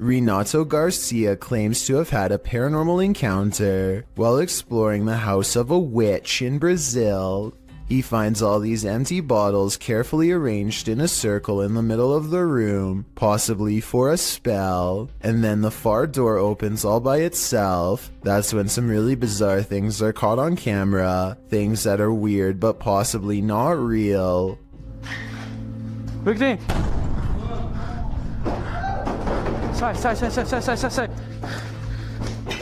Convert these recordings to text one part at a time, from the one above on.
Renato Garcia claims to have had a paranormal encounter while exploring the house of a witch in Brazil. He finds all these empty bottles carefully arranged in a circle in the middle of the room, possibly for a spell, and then the far door opens all by itself. That's when some really bizarre things are caught on camera, things that are weird but possibly not real. Quickly! Side.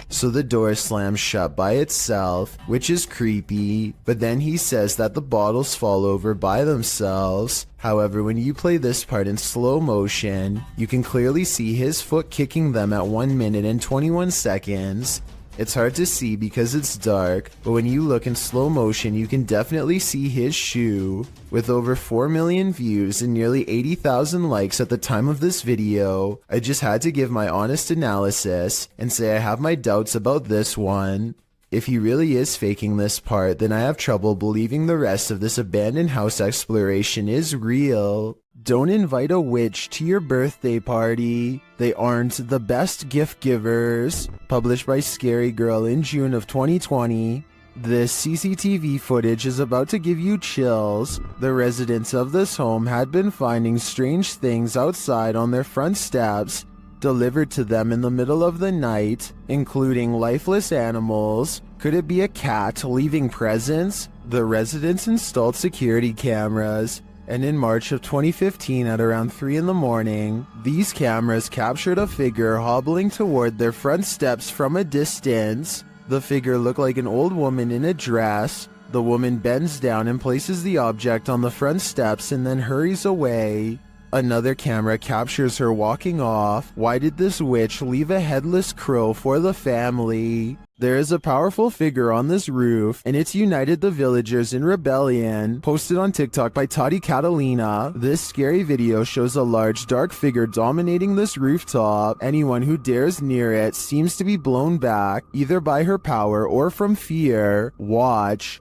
So the door slams shut by itself, which is creepy, but then he says that the bottles fall over by themselves. However, when you play this part in slow motion, you can clearly see his foot kicking them at 1 minute and 21 seconds. It's hard to see because it's dark, but when you look in slow motion you can definitely see his shoe. With over 4 million views and nearly 80,000 likes at the time of this video, I just had to give my honest analysis and say I have my doubts about this one. If he really is faking this part, then I have trouble believing the rest of this abandoned house exploration is real. Don't invite a witch to your birthday party. They aren't the best gift givers. Published by Scary Girl in June of 2020. This CCTV footage is about to give you chills. The residents of this home had been finding strange things outside on their front steps, delivered to them in the middle of the night, including lifeless animals. Could it be a cat leaving presents? The residents installed security cameras, and in March of 2015 at around 3 in the morning, these cameras captured a figure hobbling toward their front steps from a distance. The figure looked like an old woman in a dress. The woman bends down and places the object on the front steps and then hurries away. Another camera captures her walking off. Why did this witch leave a headless crow for the family? There is a powerful figure on this roof, and it's united the villagers in rebellion. Posted on TikTok by Tati Catalina, this scary video shows a large dark figure dominating this rooftop. Anyone who dares near it seems to be blown back, either by her power or from fear. Watch.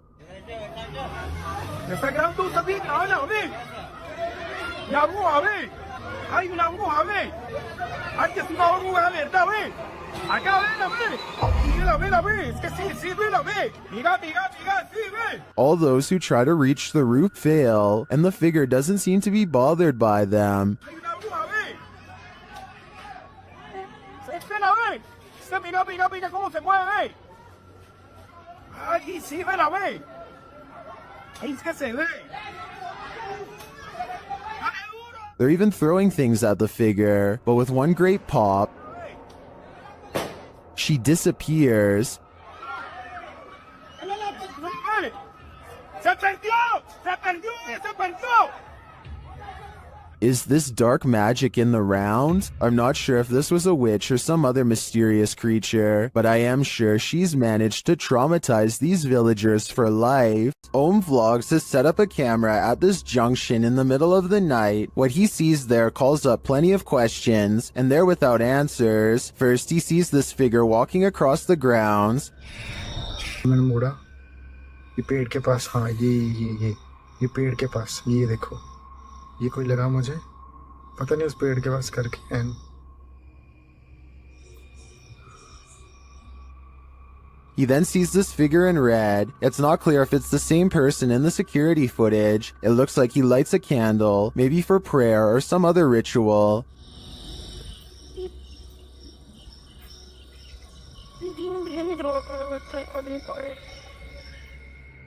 All those who try to reach the roof fail, and the figure doesn't seem to be bothered by them. They're even throwing things at the figure, but with one great pop, she disappears. Is this dark magic in the round? I'm not sure if this was a witch or some other mysterious creature, but I am sure she's managed to traumatize these villagers for life. Ohm Vlogs has set up a camera at this junction in the middle of the night. What he sees there calls up plenty of questions, and they're without answers. First, he sees this figure walking across the grounds. मैंने मुड़ा ये पेड़ के पास हाँ ये पेड़ के पास ये देखो ये कोई लगा मुझे पता नहीं उस पेड़ के पास करके and He then sees this figure in red. It's not clear if it's the same person in the security footage. It looks like he lights a candle, maybe for prayer or some other ritual.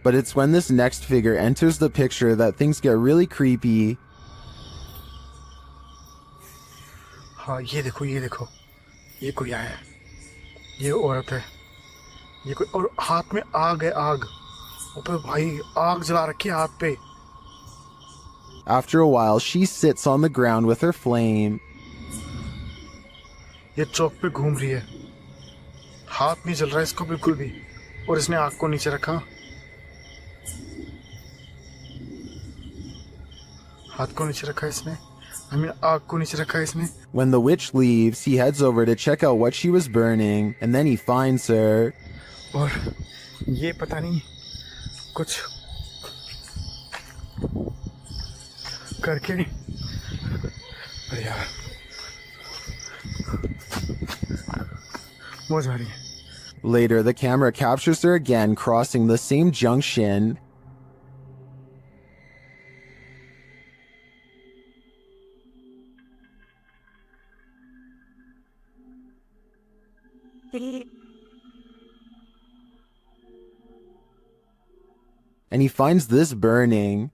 But it's when this next figure enters the picture that things get really creepy. हाँ ये देखो ये कोई आया ये औरत है ये कोई और हाथ में आग है आग ऊपर भाई आग जला रखी है हाथ पे. After a while, she sits on the ground with her flame. ये चौक पे घूम रही है हाथ नहीं जल रहा है इसको बिल्कुल भी और इसने आग को नीचे रखा हाथ को नीचे रखा इसने आग को नीचे रखा इसने. When the witch leaves, he heads over to check out what she was burning, and then he finds her. और ये पता नहीं कुछ करके अरे यार वो जा रही है. Later, the camera captures her again crossing the same junction. And he finds this burning.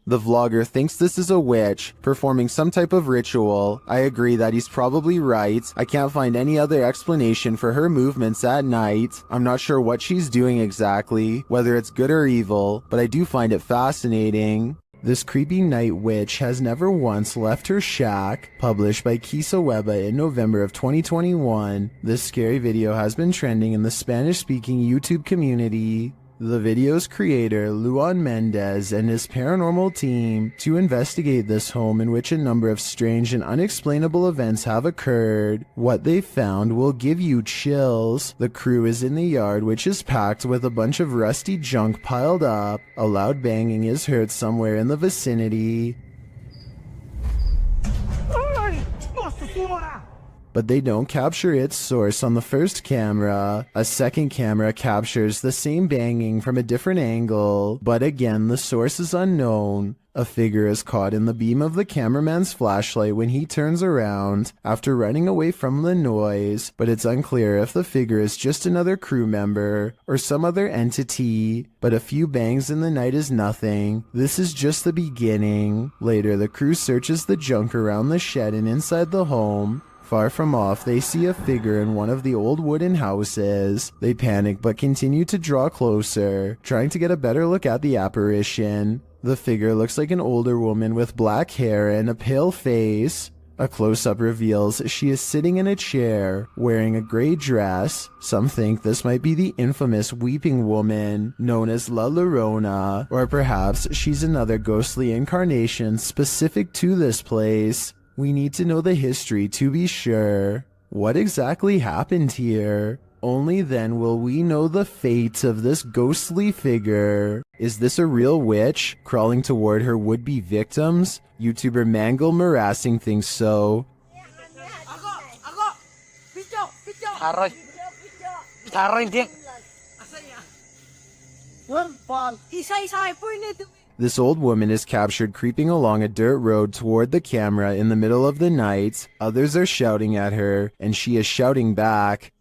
The vlogger thinks this is a witch, performing some type of ritual. I agree that he's probably right. I can't find any other explanation for her movements at night. I'm not sure what she's doing exactly, whether it's good or evil, but I do find it fascinating. This creepy night witch has never once left her shack. Published by Kisa Weba in November of 2021. This scary video has been trending in the Spanish-speaking YouTube community. The video's creator, Luan Mendez, and his paranormal team to investigate this home in which a number of strange and unexplainable events have occurred. What they found will give you chills. The crew is in the yard, which is packed with a bunch of rusty junk piled up. A loud banging is heard somewhere in the vicinity. But they don't capture its source on the first camera. A second camera captures the same banging from a different angle, but again the source is unknown. A figure is caught in the beam of the cameraman's flashlight when he turns around after running away from the noise, but it's unclear if the figure is just another crew member or some other entity. But a few bangs in the night is nothing. This is just the beginning. Later, the crew searches the junk around the shed and inside the home. Far from off, they see a figure in one of the old wooden houses. They panic but continue to draw closer, trying to get a better look at the apparition. The figure looks like an older woman with black hair and a pale face. A close-up reveals she is sitting in a chair, wearing a gray dress. Some think this might be the infamous Weeping Woman, known as La Llorona, or perhaps she's another ghostly incarnation specific to this place. We need to know the history to be sure. What exactly happened here? Only then will we know the fate of this ghostly figure. Is this a real witch crawling toward her would-be victims? YouTuber Mangle Marassing thinks so. This old woman is captured creeping along a dirt road toward the camera in the middle of the night. Others are shouting at her, and she is shouting back.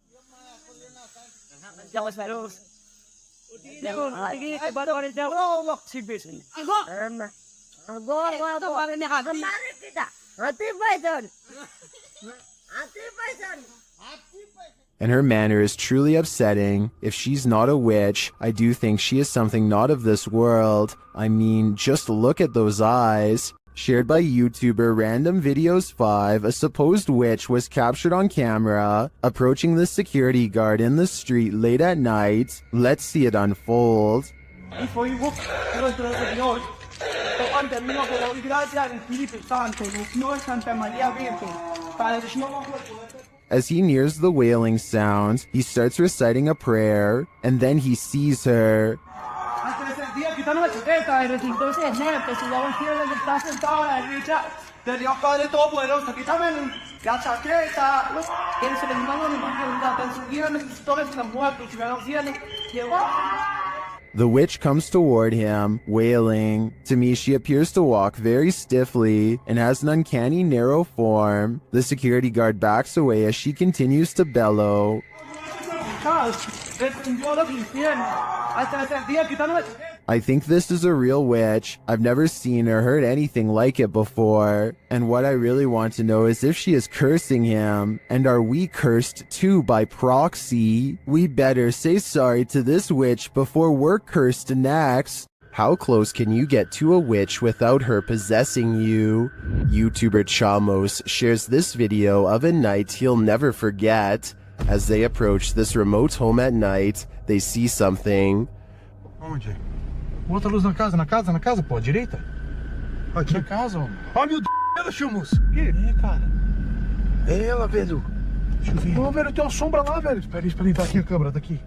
And her manner is truly upsetting. If she's not a witch, I do think she is something not of this world. I mean, just look at those eyes. Shared by YouTuber Random Videos 5, a supposed witch was captured on camera approaching the security guard in the street late at night. Let's see it unfold. As he nears the wailing sound, he starts reciting a prayer, and then he sees her. The witch comes toward him, wailing. To me, she appears to walk very stiffly and has an uncanny narrow form. The security guard backs away as she continues to bellow. I think this is a real witch. I've never seen or heard anything like it before. And what I really want to know is if she is cursing him. And are we cursed too by proxy? We better say sorry to this witch before we're cursed next. How close can you get to a witch without her possessing you? YouTuber Chamos shares this video of a night he'll never forget. As they approach this remote home at night, they see something. Onde? Outra luz na casa, pô, à direita? Aqui. Na casa, homem. Ó, meu Deus, ela, Chamos. O quê? É, cara. É ela, velho. Deixa eu ver. Ô, velho, tem uma sombra lá, velho. Espera aí, pra entrar aqui a câmera, daqui.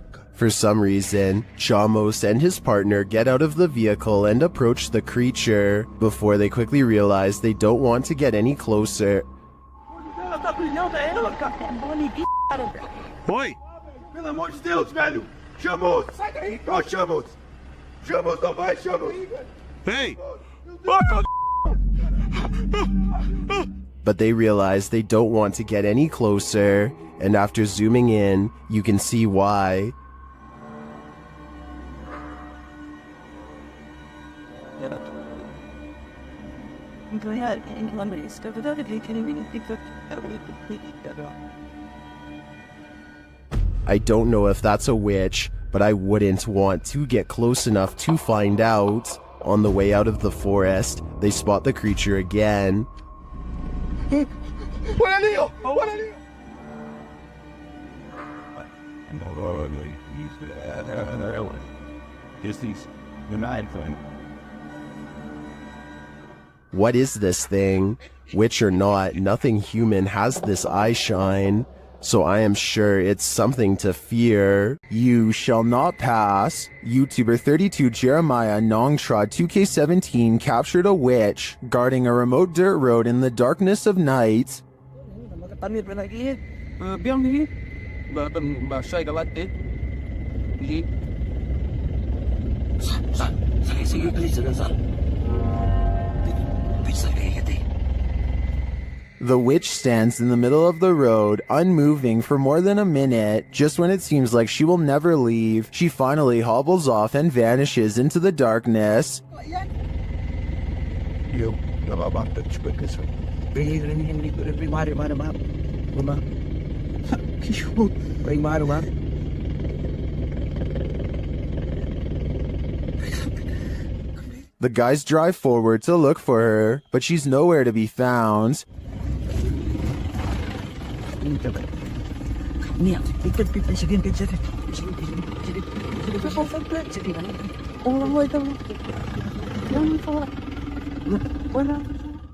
For some reason, Chamos and his partner get out of the vehicle and approach the creature before they quickly realize they don't want to get any closer. Oi! Pelo amor de Deus, velho! Chamos! Sai daí! Ó, Chamos! Chamos, não vai, Chamos! Ei! But they realize they don't want to get any closer, and after zooming in, you can see why. I don't know if that's a witch, but I wouldn't want to get close enough to find out. On the way out of the forest, they spot the creature again. What is this thing? Witch or not, nothing human has this eye shine, so I am sure it's something to fear. You shall not pass. YouTuber 32 Jeremiah Nongtrod 2K17 captured a witch guarding a remote dirt road in the darkness of night. The witch stands in the middle of the road, unmoving for more than a minute. Just when it seems like she will never leave, she finally hobbles off and vanishes into the darkness. The guys drive forward to look for her, but she's nowhere to be found.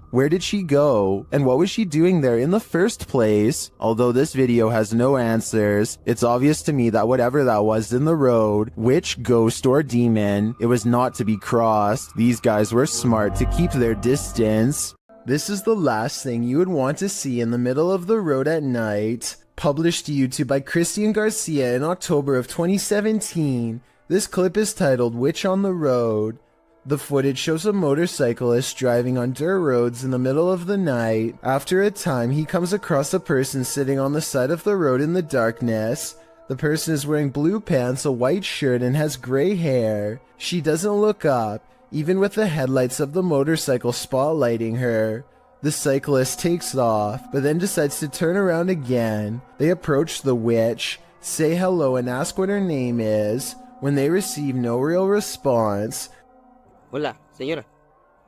Where did she go? And what was she doing there in the first place? Although this video has no answers, it's obvious to me that whatever that was in the road, witch, ghost, or demon, it was not to be crossed. These guys were smart to keep their distance. This is the last thing you would want to see in the middle of the road at night. Published to YouTube by Christian Garcia in October of 2017. This clip is titled Witch on the Road. The footage shows a motorcyclist driving on dirt roads in the middle of the night. After a time, he comes across a person sitting on the side of the road in the darkness. The person is wearing blue pants, a white shirt, and has gray hair. She doesn't look up, even with the headlights of the motorcycle spotlighting her. The cyclist takes off, but then decides to turn around again. They approach the witch, say hello, and ask what her name is. When they receive no real response, Hola, señora.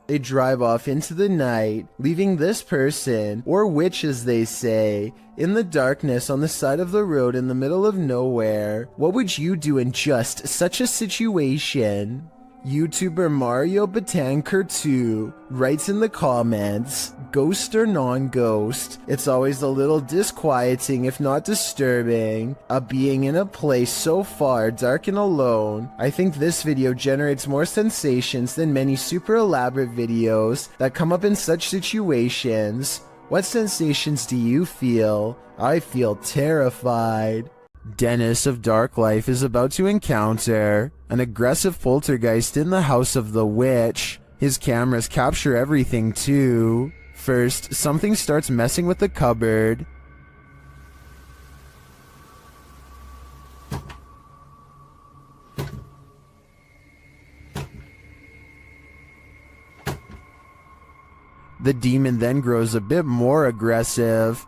they drive off into the night, leaving this person, or witch as they say, in the darkness on the side of the road in the middle of nowhere. What would you do in just such a situation? YouTuber Mario Batanker2 writes in the comments, ghost or non-ghost, it's always a little disquieting if not disturbing, a being in a place so far dark and alone. I think this video generates more sensations than many super elaborate videos that come up in such situations. What sensations do you feel? I feel terrified. Dennis of Dark Life is about to encounter an aggressive poltergeist in the house of the witch. His cameras capture everything too. First, something starts messing with the cupboard. The demon then grows a bit more aggressive.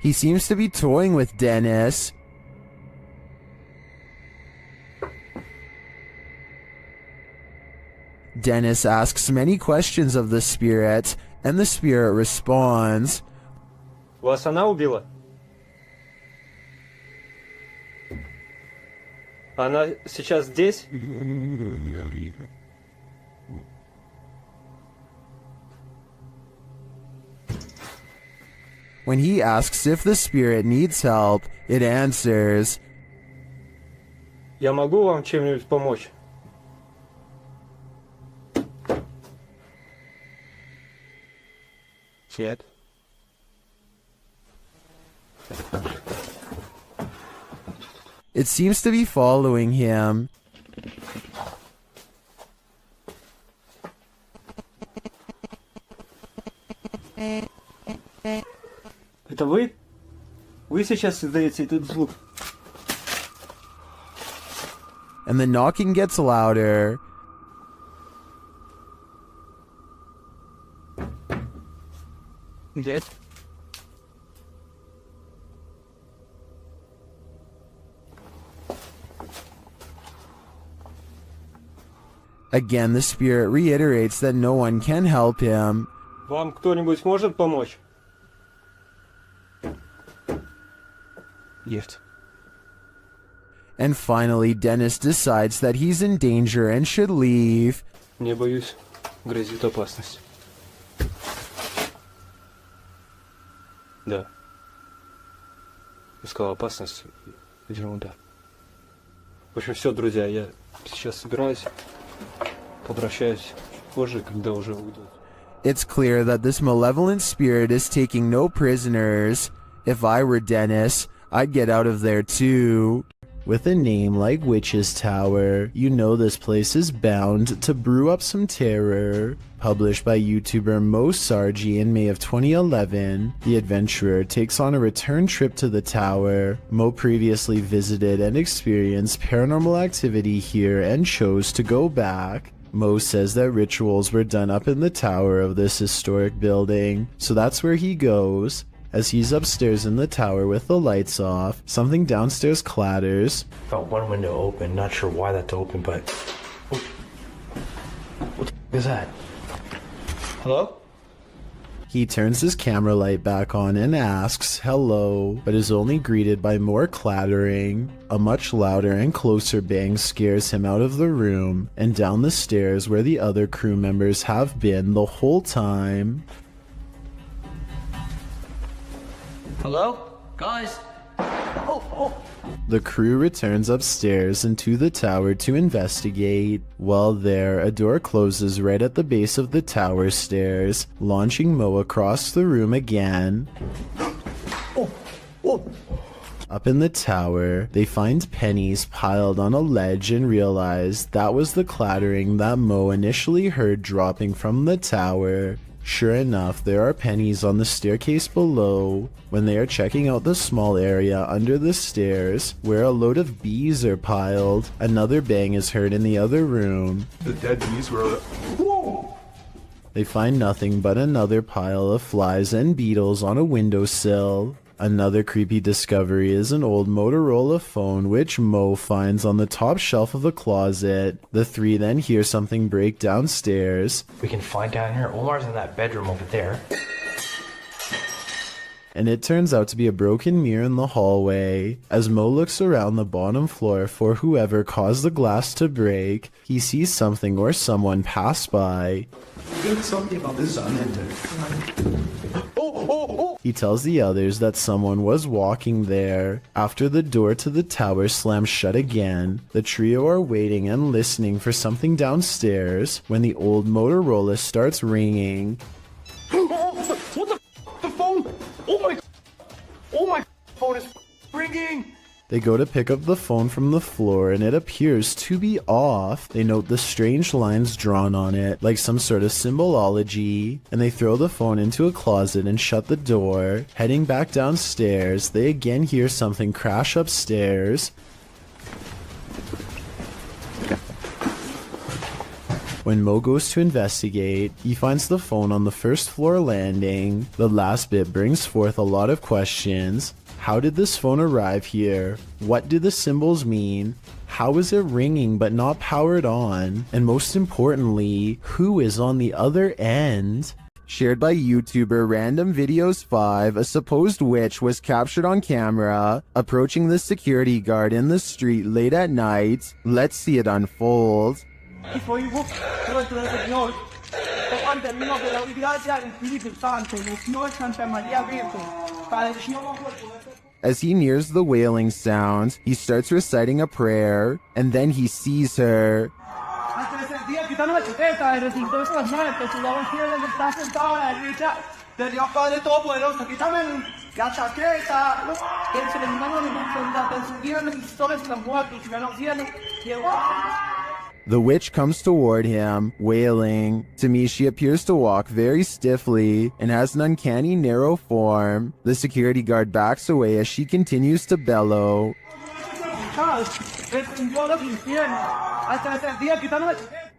He seems to be toying with Dennis. Dennis asks many questions of the spirit, and the spirit responds. Вас она убила? Она сейчас здесь? When he asks if the spirit needs help, it answers, Я могу вам чем-нибудь помочь? Нет. it seems to be following him. Это вы? Вы сейчас издаете этот звук? And the knocking gets louder. Дед? Again, the spirit reiterates that no one can help him. Вам кто-нибудь может помочь? Нет. And finally, Dennis decides that he's in danger and should leave. Не боюсь, грозит опасность. Да. Искал опасность. Ерунда. В общем, все, друзья, я сейчас собираюсь, попрощаюсь позже, когда уже уйду. It's clear that this malevolent spirit is taking no prisoners. If I were Dennis, I'd get out of there too. With a name like Witch's Tower, you know this place is bound to brew up some terror. Published by YouTuber Mo Sargi in May of 2011, the adventurer takes on a return trip to the tower. Mo previously visited and experienced paranormal activity here and chose to go back. Mo says that rituals were done up in the tower of this historic building, so that's where he goes. As he's upstairs in the tower with the lights off, something downstairs clatters. Felt one window open, not sure why that's open, but... What the is that? Hello? He turns his camera light back on and asks, hello, but is only greeted by more clattering. A much louder and closer bang scares him out of the room and down the stairs where the other crew members have been the whole time. Hello? Guys? The crew returns upstairs and to the tower to investigate. While there, a door closes right at the base of the tower stairs, launching Mo across the room again. Up in the tower, they find pennies piled on a ledge and realize that was the clattering that Mo initially heard dropping from the tower. Sure enough, there are pennies on the staircase below. When they are checking out the small area under the stairs, where a load of bees are piled, another bang is heard in the other room. The dead bees were... Whoa! They find nothing but another pile of flies and beetles on a windowsill. Another creepy discovery is an old Motorola phone which Mo finds on the top shelf of the closet. The three then hear something break downstairs. We can find down here. Omar's in that bedroom over there. And it turns out to be a broken mirror in the hallway. As Mo looks around the bottom floor for whoever caused the glass to break, he sees something or someone pass by. There's something about this unentered. He tells the others that someone was walking there. After the door to the tower slams shut again, the trio are waiting and listening for something downstairs when the old Motorola starts ringing. What the phone? Oh my phone is ringing! They go to pick up the phone from the floor and it appears to be off. They note the strange lines drawn on it, like some sort of symbolology, and they throw the phone into a closet and shut the door. Heading back downstairs, they again hear something crash upstairs. When Mo goes to investigate, he finds the phone on the first floor landing. The last bit brings forth a lot of questions. How did this phone arrive here? What do the symbols mean? How is it ringing but not powered on? And most importantly, who is on the other end? Shared by YouTuber Random Videos 5, a supposed witch was captured on camera approaching the security guard in the street late at night. Let's see it unfold. As he nears the wailing sound, he starts reciting a prayer, and then he sees her. The witch comes toward him, wailing. To me, she appears to walk very stiffly and has an uncanny narrow form. The security guard backs away as she continues to bellow.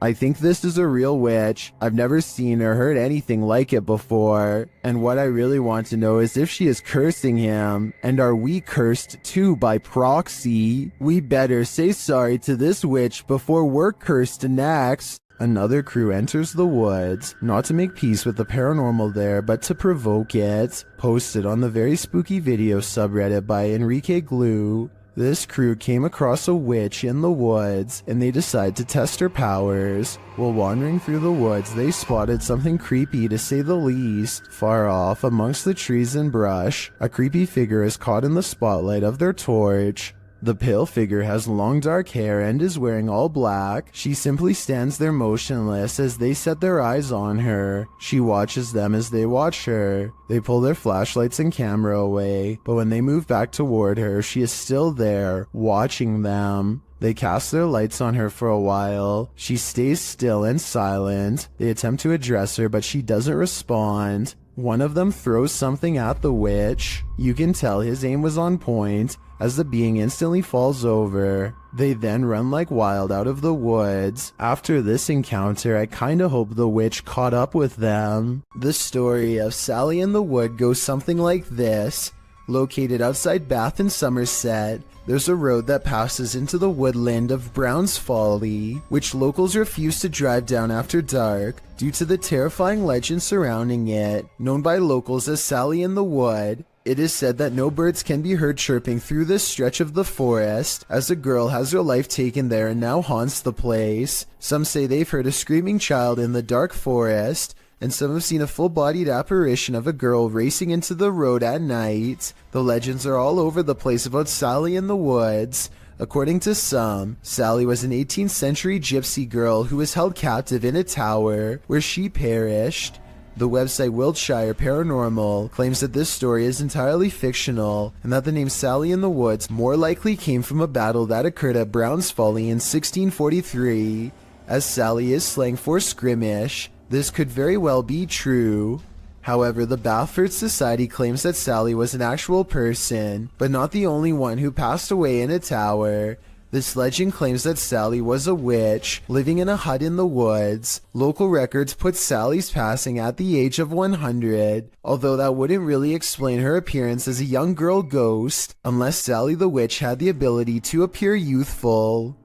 I think this is a real witch. I've never seen or heard anything like it before. And what I really want to know is if she is cursing him. And are we cursed too by proxy? We better say sorry to this witch before we're cursed next. Another crew enters the woods, not to make peace with the paranormal there, but to provoke it. Posted on the very spooky video subreddit by Enrique Glue. This crew came across a witch in the woods, and they decide to test her powers. While wandering through the woods, they spotted something creepy to say the least. Far off, amongst the trees and brush, a creepy figure is caught in the spotlight of their torch. The pale figure has long dark hair and is wearing all black. She simply stands there motionless as they set their eyes on her. She watches them as they watch her. They pull their flashlights and camera away, but when they move back toward her, she is still there, watching them. They cast their lights on her for a while. She stays still and silent. They attempt to address her, but she doesn't respond. One of them throws something at the witch. You can tell his aim was on point, as the being instantly falls over. They then run like wild out of the woods. After this encounter, I kinda hope the witch caught up with them. The story of Sally in the Wood goes something like this. Located outside Bath in Somerset, there's a road that passes into the woodland of Brown's Folly, which locals refuse to drive down after dark due to the terrifying legend surrounding it. Known by locals as Sally in the Wood, it is said that no birds can be heard chirping through this stretch of the forest, as a girl has her life taken there and now haunts the place. Some say they've heard a screaming child in the dark forest, and some have seen a full-bodied apparition of a girl racing into the road at night. The legends are all over the place about Sally in the Woods. According to some, Sally was an 18th century gypsy girl who was held captive in a tower, where she perished. The website Wiltshire Paranormal claims that this story is entirely fictional, and that the name Sally in the Woods more likely came from a battle that occurred at Brown's Folly in 1643. As Sally is slang for skirmish, this could very well be true. However, the Bathford Society claims that Sally was an actual person, but not the only one who passed away in a tower. This legend claims that Sally was a witch, living in a hut in the woods. Local records put Sally's passing at the age of 100, although that wouldn't really explain her appearance as a young girl ghost, unless Sally the witch had the ability to appear youthful.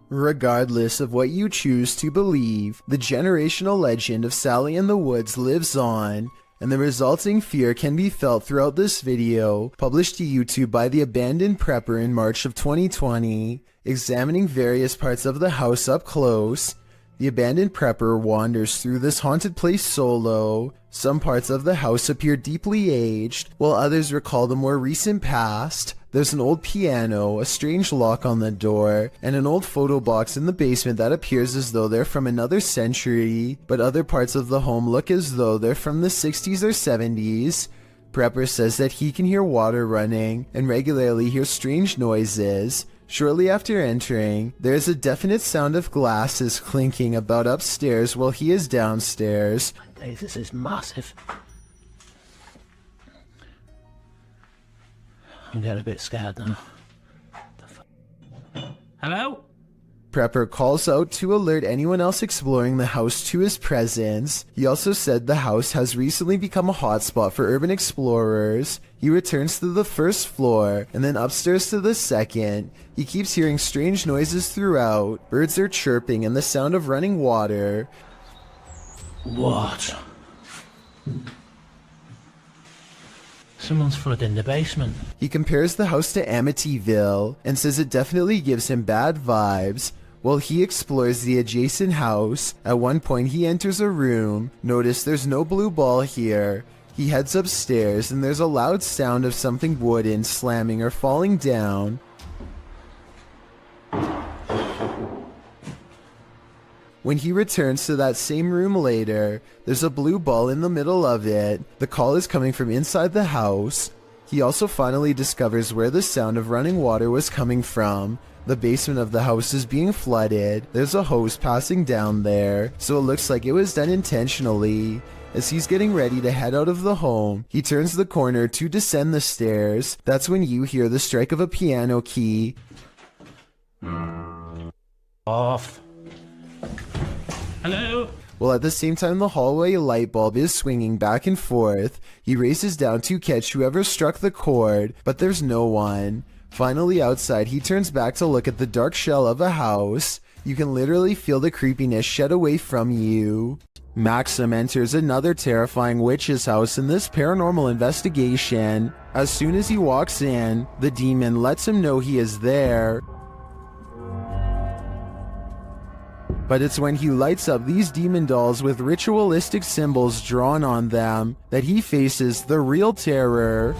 Regardless of what you choose to believe, the generational legend of Sally in the Woods lives on, and the resulting fear can be felt throughout this video, published to YouTube by the Abandoned Prepper in March of 2020. Examining various parts of the house up close, the Abandoned Prepper wanders through this haunted place solo. Some parts of the house appear deeply aged, while others recall the more recent past. There's an old piano, a strange lock on the door, and an old photo box in the basement that appears as though they're from another century, but other parts of the home look as though they're from the 60s or 70s. Prepper says that he can hear water running and regularly hears strange noises. Shortly after entering, there's a definite sound of glasses clinking about upstairs while he is downstairs. Hey, this is massive. I'm getting a bit scared now. Hello? Prepper calls out to alert anyone else exploring the house to his presence. He also said the house has recently become a hotspot for urban explorers. He returns to the first floor, and then upstairs to the second. He keeps hearing strange noises throughout. Birds are chirping and the sound of running water. What? Someone's flooding the basement. He compares the house to Amityville and says it definitely gives him bad vibes. While he explores the adjacent house, at one point he enters a room. Notice there's no blue ball here. He heads upstairs and there's a loud sound of something wooden slamming or falling down. When he returns to that same room later, there's a blue ball in the middle of it. The call is coming from inside the house. He also finally discovers where the sound of running water was coming from. The basement of the house is being flooded. There's a hose passing down there, so it looks like it was done intentionally. As he's getting ready to head out of the home, he turns the corner to descend the stairs. That's when you hear the strike of a piano key. Off. Hello? While at the same time the hallway light bulb is swinging back and forth. He races down to catch whoever struck the cord, but there's no one. Finally outside, he turns back to look at the dark shell of a house. You can literally feel the creepiness shed away from you. Maxim enters another terrifying witch's house in this paranormal investigation. As soon as he walks in, the demon lets him know he is there. But it's when he lights up these demon dolls with ritualistic symbols drawn on them that he faces the real terror.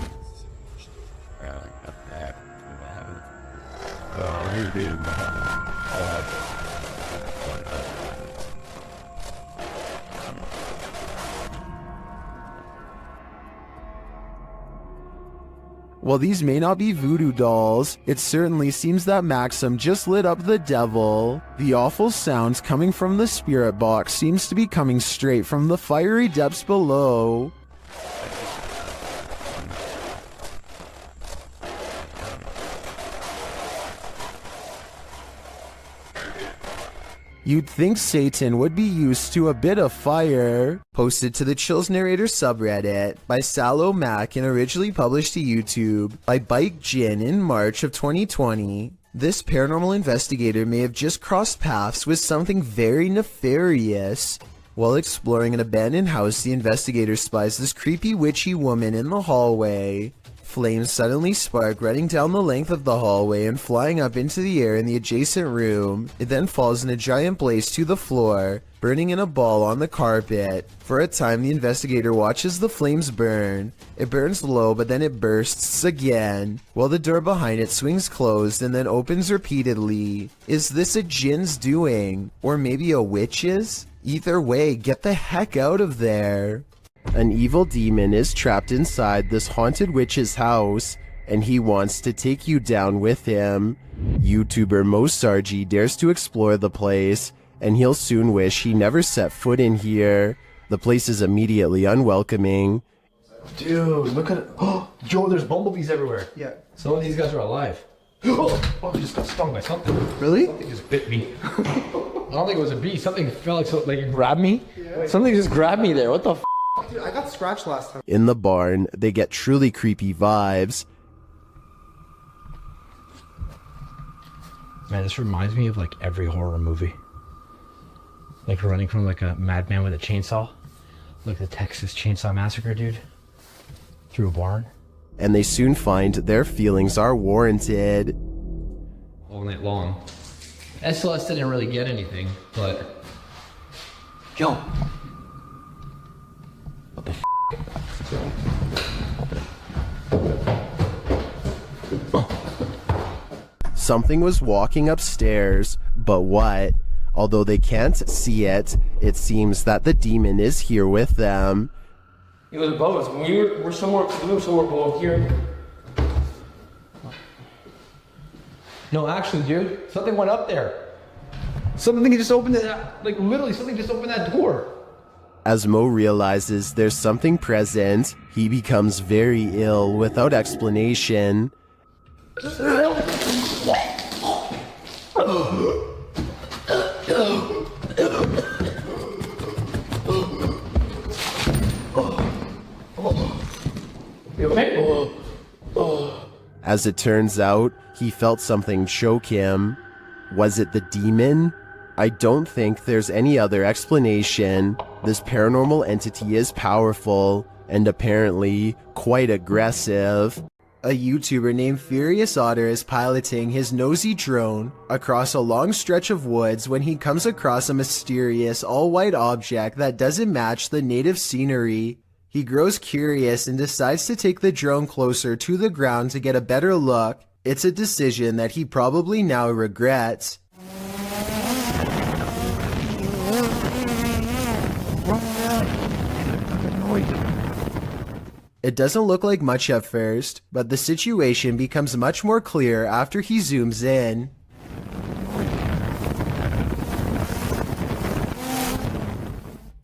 While these may not be voodoo dolls, it certainly seems that Maxim just lit up the devil. The awful sounds coming from the spirit box seems to be coming straight from the fiery depths below. You'd think Satan would be used to a bit of fire. Posted to the Chills Narrator subreddit by Sallow Mac and originally published to YouTube by Bike Jin in March of 2020. This paranormal investigator may have just crossed paths with something very nefarious. While exploring an abandoned house, the investigator spies this creepy witchy woman in the hallway. Flames suddenly spark, running down the length of the hallway and flying up into the air in the adjacent room. It then falls in a giant blaze to the floor, burning in a ball on the carpet. For a time, the investigator watches the flames burn. It burns low, but then it bursts again, while the door behind it swings closed and then opens repeatedly. Is this a jinn's doing? Or maybe a witch's? Either way, get the heck out of there. An evil demon is trapped inside this haunted witch's house, and he wants to take you down with him. YouTuber Mosargi dares to explore the place, and he'll soon wish he never set foot in here. The place is immediately unwelcoming. Dude, look at it. Oh, Joe, there's bumblebees everywhere. Yeah. Some of these guys are alive. Oh, I just got stung by something. Really? Something just bit me. I don't think it was a bee. Something felt like something it grabbed me. Yeah. Something just grabbed me there. What the f? Dude, I got scratched last time. In the barn, they get truly creepy vibes. Man, this reminds me of like every horror movie. Like running from like a madman with a chainsaw. Like the Texas Chainsaw Massacre, dude. Through a barn. And they soon find their feelings are warranted. All night long. SLS didn't really get anything, but... Yo! What the f***? Something was walking upstairs, but what? Although they can't see it, it seems that the demon is here with them. It was above us. We're somewhere below here. No, actually, dude, something went up there. Something just opened that, like literally something just opened that door. As Mo realizes there's something present, he becomes very ill without explanation. You okay? As it turns out, he felt something choke him. Was it the demon? I don't think there's any other explanation. This paranormal entity is powerful and apparently quite aggressive. A YouTuber named Furious Otter is piloting his nosy drone across a long stretch of woods when he comes across a mysterious all-white object that doesn't match the native scenery. He grows curious and decides to take the drone closer to the ground to get a better look. It's a decision that he probably now regrets. It doesn't look like much at first, but the situation becomes much more clear after he zooms in.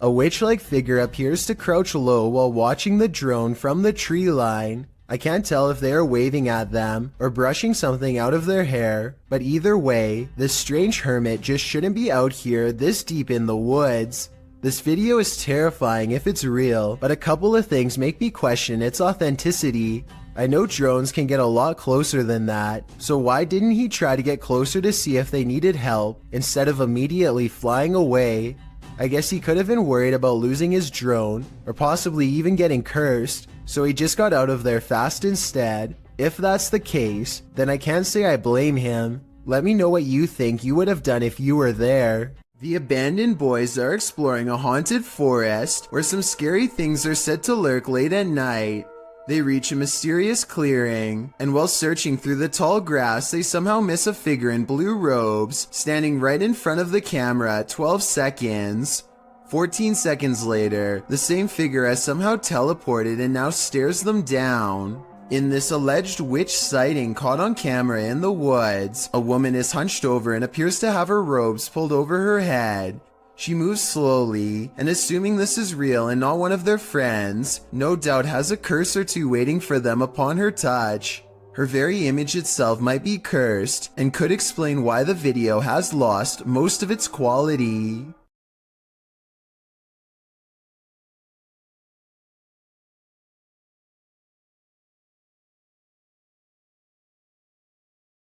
A witch-like figure appears to crouch low while watching the drone from the tree line. I can't tell if they are waving at them or brushing something out of their hair, but either way, this strange hermit just shouldn't be out here this deep in the woods. This video is terrifying if it's real, but a couple of things make me question its authenticity. I know drones can get a lot closer than that, so why didn't he try to get closer to see if they needed help instead of immediately flying away? I guess he could have been worried about losing his drone, or possibly even getting cursed, so he just got out of there fast instead. If that's the case, then I can't say I blame him. Let me know what you think you would have done if you were there. The abandoned boys are exploring a haunted forest where some scary things are said to lurk late at night. They reach a mysterious clearing, and while searching through the tall grass, they somehow miss a figure in blue robes, standing right in front of the camera at 12 seconds. 14 seconds later, the same figure has somehow teleported and now stares them down. In this alleged witch sighting caught on camera in the woods, a woman is hunched over and appears to have her robes pulled over her head. She moves slowly, and assuming this is real and not one of their friends, no doubt has a curse or two waiting for them upon her touch. Her very image itself might be cursed, and could explain why the video has lost most of its quality.